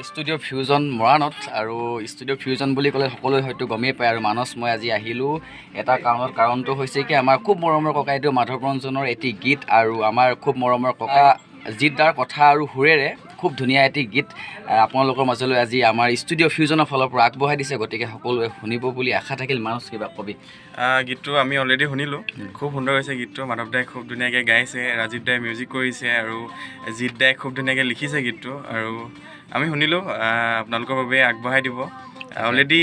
studio' fusion মৰাণত আৰু studio' fusion বুলি ক'লে সকলোৱে হয়তো গমেই পায় আৰু মানস মই আজি আহিলোঁ এটা কাৰণটো হৈছে কি আমাৰ খুব মৰমৰ ককাইদেউ মাধৱ ৰঞ্জনৰ এটি গীত আৰু আমাৰ খুব মৰমৰ ককা জিতদাৰ কথা আৰু সুৰেৰে খুব ধুনীয়া এটি গীত আপোনালোকৰ মাজলৈ আজি আমাৰ ষ্টুডিঅ' ফিউজনৰ ফালৰ পৰা আগবঢ়াই দিছে গতিকে সকলোৱে শুনিব বুলি আশা থাকিল মানস কিবা কবি গীতটো আমি অলৰেডি শুনিলোঁ খুব সুন্দৰ হৈছে গীতটো মাধৱ দাই খুব ধুনীয়াকৈ গাইছে ৰাজীৱ দাই মিউজিক কৰিছে আৰু জিত দাই খুব ধুনীয়াকৈ লিখিছে গীতটো আৰু আমি শুনিলোঁ আপোনালোকৰ বাবে আগবঢ়াই দিব অলৰেডি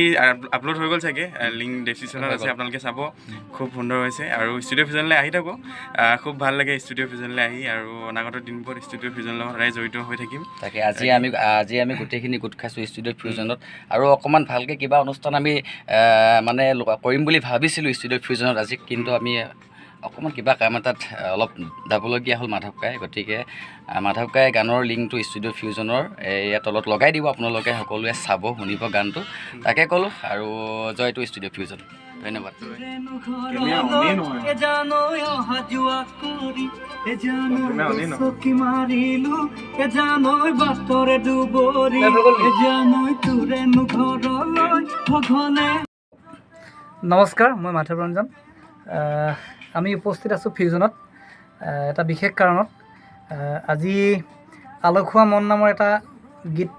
আপলোড হৈ গ'ল চাগে লিংক ডেছক্ৰিপশ্যনত আছে আপোনালোকে চাব খুব সুন্দৰ হৈছে আৰু ষ্টুডিঅ' ফিউজনলৈ আহি থাকোঁ খুব ভাল লাগে ষ্টুডিঅ' ফিউজনলৈ আহি আৰু অনাগত দিনবোৰত ষ্টুডিঅ' ফিউজনৰ লগত সদায় জড়িত হৈ থাকিম তাকে আজি আমি গোটেইখিনি গোট খাইছোঁ ষ্টুডিঅ' ফিউজনত আৰু অকণমান ভালকৈ কিবা অনুষ্ঠান আমি মানে কৰিম বুলি ভাবিছিলোঁ ষ্টুডিঅ' ফিউজনত আজি কিন্তু আমি অকণমান কিবা কাম এটাত অলপ যাবলগীয়া হ'ল মাধৱ কাই গতিকে মাধৱ কাই গানৰ লিংকটো ষ্টুডিঅ' ফিউজনৰ ইয়াৰ তলত লগাই দিব আপোনালোকে সকলোৱে চাব শুনিব গানটো তাকে ক'লোঁ আৰু জয়টো ষ্টুডিঅ' ফিউজন ধন্যবাদ নমস্কাৰ মই মাধৱ ৰঞ্জন আমি উপস্থিত আছোঁ ফিউজনত এটা বিশেষ কাৰণত আজি আলসুৱা মন নামৰ এটা গীত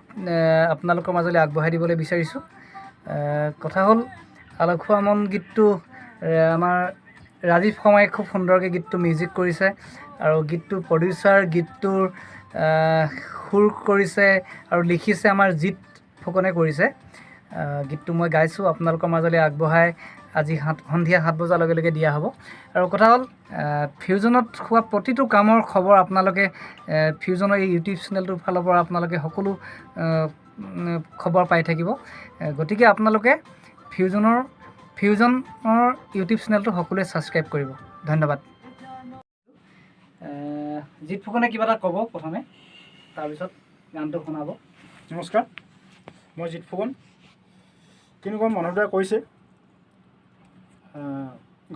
আপোনালোকৰ মাজলৈ আগবঢ়াই দিবলৈ বিচাৰিছোঁ কথা হ'ল আলসুৱা মন গীতটো আমাৰ ৰাজীৱ শৰ্মাই খুব সুন্দৰকৈ গীতটো মিউজিক কৰিছে আৰু গীতটোৰ প্ৰডিউচাৰ গীতটোৰ সুৰ কৰিছে আৰু লিখিছে আমাৰ জিত ফুকনে কৰিছে গীতটো মই গাইছোঁ আপোনালোকৰ মাজলৈ আগবঢ়াই আজি সন্ধিয়া 7 বজাৰ লগে লগে দিয়া হ'ব আৰু কথা হ'ল ফিউজনত হোৱা প্ৰতিটো কামৰ খবৰ আপোনালোকে ফিউজনৰ এই ইউটিউব চেনেলটোৰ ফালৰ পৰা আপোনালোকে সকলো খবৰ পাই থাকিব গতিকে আপোনালোকে ফিউজনৰ ইউটিউব চেনেলটো সকলোৱে ছাবস্ক্ৰাইব কৰিব ধন্যবাদ জিত ফুকনে কিবা এটা ক'ব প্ৰথমে তাৰপিছত গানটো শুনাব নমস্কাৰ মই জিত ফুকন কিনো মানৱ দাই কৈছে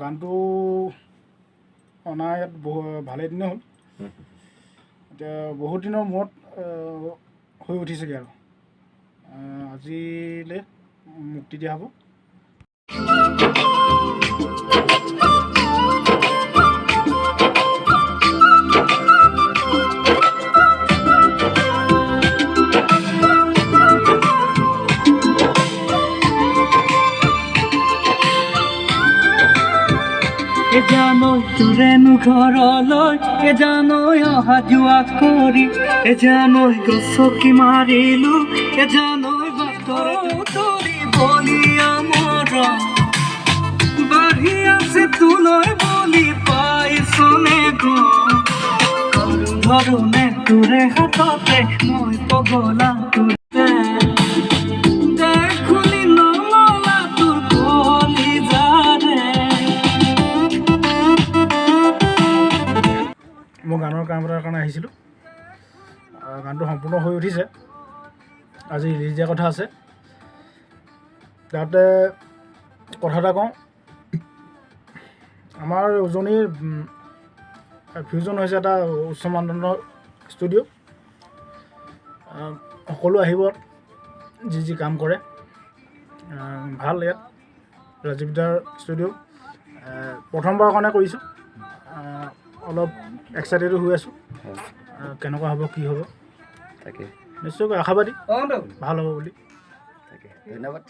গানটো অনা ইয়াত ভালেই দিনে হ'ল এতিয়া বহুত দিনৰ মূৰত হৈ উঠিছেগৈ আৰু আজিলৈ মুক্তি দিয়া হ'ব জানৈ তোৰেনো ঘৰলৈ জানৈ অহা যোৱা কৰি জানৈ গছকি মাৰিলো জানৈ বাটৰে তৰি বলিয়া মৰম বাঢ়ি আছে তোলৈ বলি পাইছনে ধৰণে তোৰে হাততে মই পগলা মই গানৰ কাম এটাৰ কাৰণে আহিছিলোঁ গানটো সম্পূৰ্ণ হৈ উঠিছে আজি ৰিলিজ দিয়াৰ কথা আছে তাতে কথা এটা কওঁ আমাৰ উজনিৰ ফিউজন হৈছে এটা উচ্চ মানদণ্ডৰ ষ্টুডিঅ' সকলো আহিব যি কাম কৰে ভাল ইয়াত ৰাজীৱদাৰ ষ্টুডিঅ' প্ৰথমবাৰৰ কাৰণে কৰিছোঁ অলপ এক্সাইটেডো হৈ আছোঁ কেনেকুৱা হ'ব কি হ'ব তাকে নিশ্চয়কৈ আশাবাদী ভাল হ'ব বুলি তাকে ধন্যবাদ